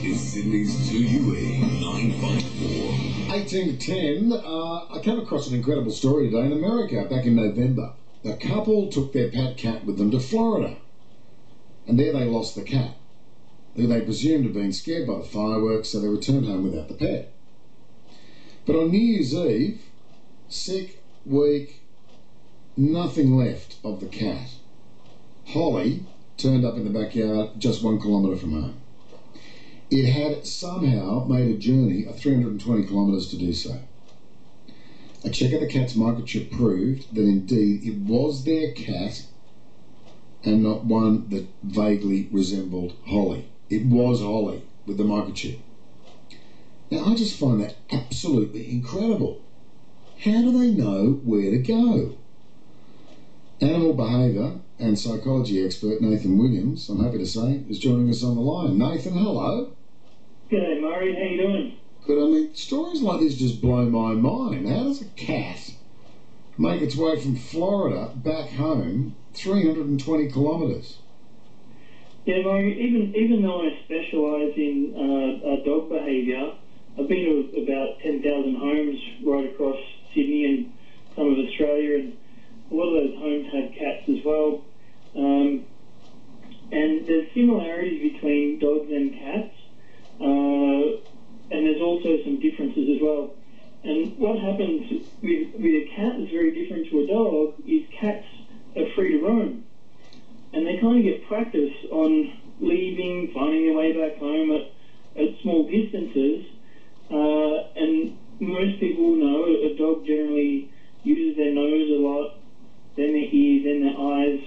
is Sydney's 2UE 954. 18 to 10, I came across an incredible story today in America back in November. A couple took their pet cat with them to Florida, and there they lost the cat, who they presumed had been scared by the fireworks, so they returned home without the pet. But on New Year's Eve, sick, weak, nothing left of the cat, Holly turned up in the backyard just 1 kilometre from home. It had somehow made a journey of 320 kilometres to do so. A check of the cat's microchip proved that indeed it was their cat and not one that vaguely resembled Holly. It was Holly with the microchip. Now I just find that absolutely incredible. How do they know where to go? Animal behaviour and psychology expert Nathan Williams, I'm happy to say, is joining us on the line. Nathan, hello. G'day Murray, how you doing? Good. I mean, stories like this just blow my mind. How does a cat make its way from Florida back home 320 kilometres? Yeah, Murray, even though I specialise in dog behaviour, I've been to about 10,000 homes right across Sydney and some of Australia, and a lot of those homes have cats as well. And there's similarities between dogs and cats, and there's also some differences as well. And what happens with a cat that's very different to a dog is cats are free to roam. And they kind of get practice on leaving, finding their way back home at small distances. And most people know a dog generally uses their nose a lot, then their ears, then their eyes,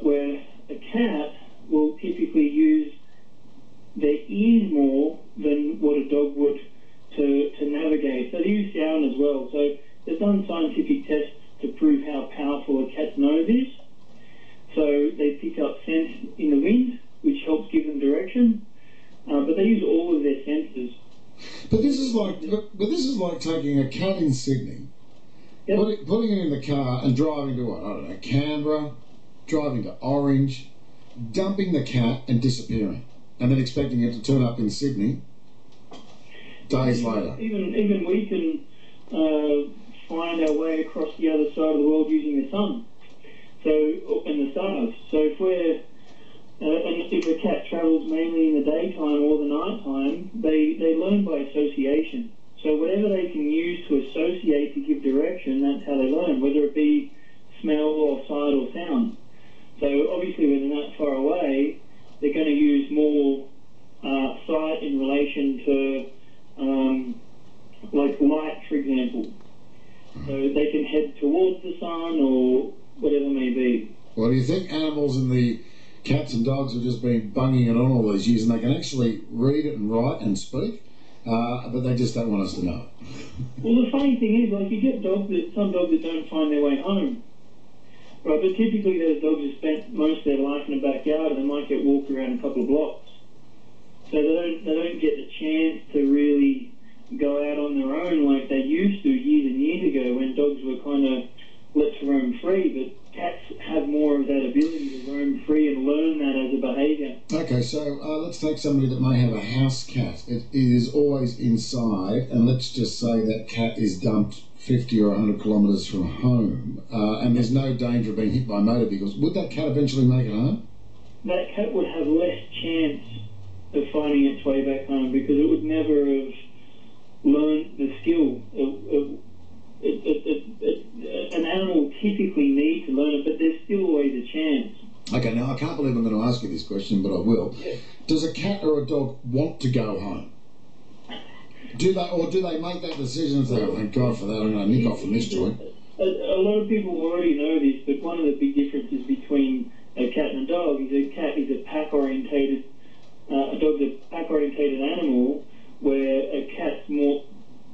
where a cat will typically use their ears more than what a dog would to navigate. So they use sound as well. So they've done scientific tests to prove how powerful a cat's nose is. So they pick up scent in the wind, which helps give them direction. But they use all of their senses. But this is like taking a cat in Sydney, yep, putting it in the car and driving to what? I don't know, Canberra, driving to Orange, dumping the cat and disappearing, and then expecting it to turn up in Sydney days later. Even we can find our way across the other side of the world using the sun, and the stars. So if a cat travels mainly in the daytime or the nighttime, they learn by association. So whatever they can use to associate to give direction, that's how they learn, whether it be smell or sight or sound. So obviously when they're that far away, they're going to use more sight in relation to like light, for example. So they can head towards the sun or whatever may be. Well, do you think animals in the cats and dogs have just been bunging it on all these years and they can actually read it and write and speak? But they just don't want us to know. Well, the funny thing is, like, you get some dogs that don't find their way home, right? But typically those dogs have spent most of their life in the backyard, and they might get walked around a couple of blocks. So they don't get the chance to really go out on their own like they used to years and years ago when dogs were kind of let to roam free. But cats have more of that ability to roam free and learn that as a behaviour. Okay, so let's take somebody that may have a house cat. It is always inside, and let's just say that cat is dumped 50 or 100 kilometres from home, and there's no danger of being hit by motor vehicles. Would that cat eventually make it home? That cat would have less chance of finding its way back home because it would never have learned the skill. An animal typically needs to learn it, but there's still always a chance. Okay, now I can't believe I'm going to ask you this question, but I will. Yeah. Does a cat or a dog want to go home? Do they make that decision and say, oh, thank God for that, I'm going to nick off from this joint? A lot of people already know this, but one of the big differences between a cat and a dog is a cat is a pack-orientated, a dog's a pack-orientated animal, where a cat's more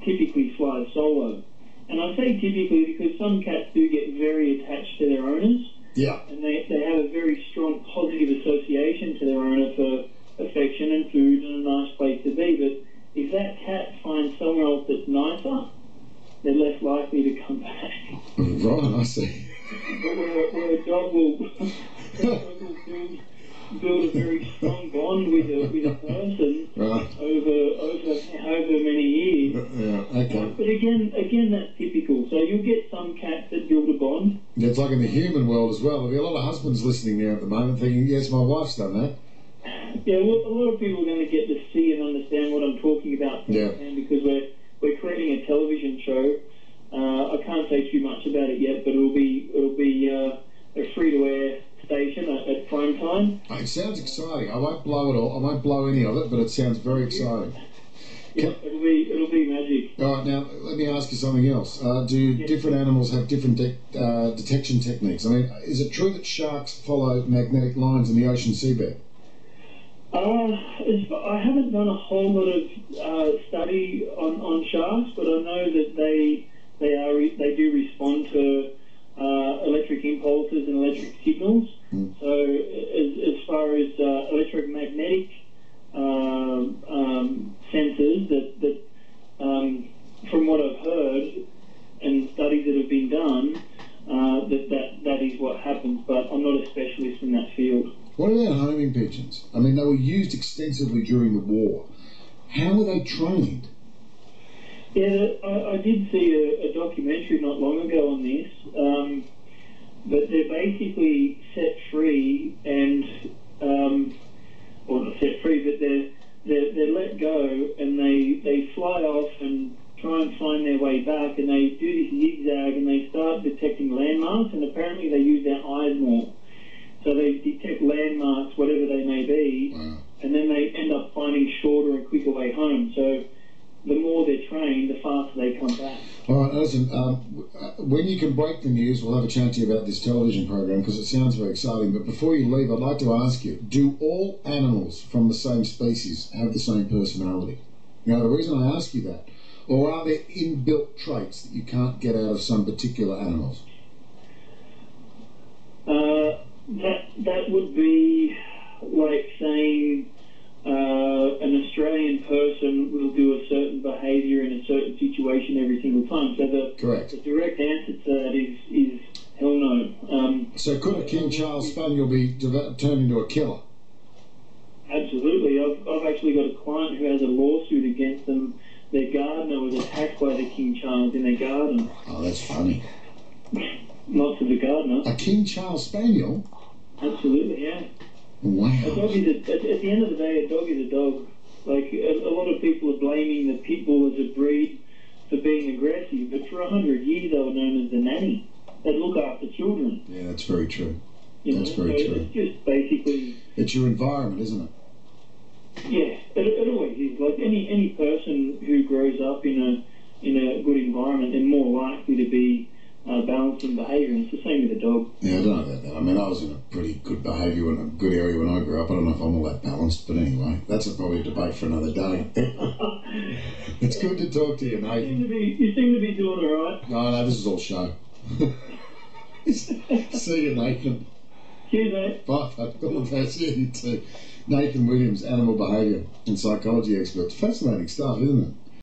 typically flies solo. And I say typically because some cats do get very attached to their owners. Yeah. And they have a very strong positive association to their owner for affection and food and a nice place to be. But if that cat finds somewhere else that's nicer, they're less likely to come back. Right, I see. But where a dog will build a very strong bond with a person Right. over many years. Yeah, okay. But again, that's typical. So you'll get some cats that build a bond. Yeah, it's like in the human world as well. There'll be a lot of husbands listening there at the moment thinking, yes, my wife's done that. Yeah, well, a lot of people are going to get to see and understand what I'm talking about because we're creating a television show. I can't say too much about it yet, but it'll be a free-to-air station at prime time. It sounds exciting. I won't blow it all. I won't blow any of it, but it sounds very exciting. Yeah, it'll be magic. All right, now let me ask you something else. Do different animals have different detection techniques? I mean, is it true that sharks follow magnetic lines in the ocean seabed? I haven't done a whole lot of study on sharks, but I know that they do respond to electric impulses and electric signals. So as far as electromagnetic sensors, that from what I've heard and studies that have been done, that is what happens. But I'm not a specialist in that field. What about homing pigeons? I mean, they were used extensively during the war. How were they trained? Yeah, I did see a documentary not long ago on this, but they're basically set free and, well, not set free, but they're let go and they fly off and try and find their way back, and they do this zigzag and they start detecting landmarks, and apparently they use their eyes more. So they detect landmarks, whatever they may be, and then they end up finding shorter and quicker way home. So the more they're trained, the faster they come back. All right, listen, when you can break the news, we'll have a chat to you about this television program because it sounds very exciting. But before you leave, I'd like to ask you, do all animals from the same species have the same personality? Now, the reason I ask you that, or are there inbuilt traits that you can't get out of some particular animals? That would be like saying an Australian person will do a certain behaviour in a certain situation every single time. So the direct answer to that is hell no. So could a King Charles Spaniel be turned into a killer? Absolutely. I've actually got a client who has a lawsuit against them. Their gardener was attacked by the King Charles in their garden. Oh, that's funny. Not to the gardener. A King Charles Spaniel? Absolutely, yeah. Wow. A dog is at the end of the day, a dog is a dog. Like, a lot of people are blaming the pit bull as a breed for being aggressive, but for 100 years they were known as the nanny. They'd look after children. Yeah, that's very true. That's very true. It's just basically... It's your environment, isn't it? Yeah, it always is. Like, any person who grows up in a good environment, they're more likely to be balanced in behaviour, and it's the same with a dog. Yeah, I don't know about that. I mean, I was in a pretty good behaviour and a good area when I grew up. I don't know if I'm all that balanced, but anyway, that's probably a debate for another day. It's good to talk to you, Nathan. You seem to be doing all right. No, this is all show. See you, Nathan. Cheers, mate. Bye. All the best. See you too. Nathan Williams, animal behaviour and psychology expert. Fascinating stuff, isn't it?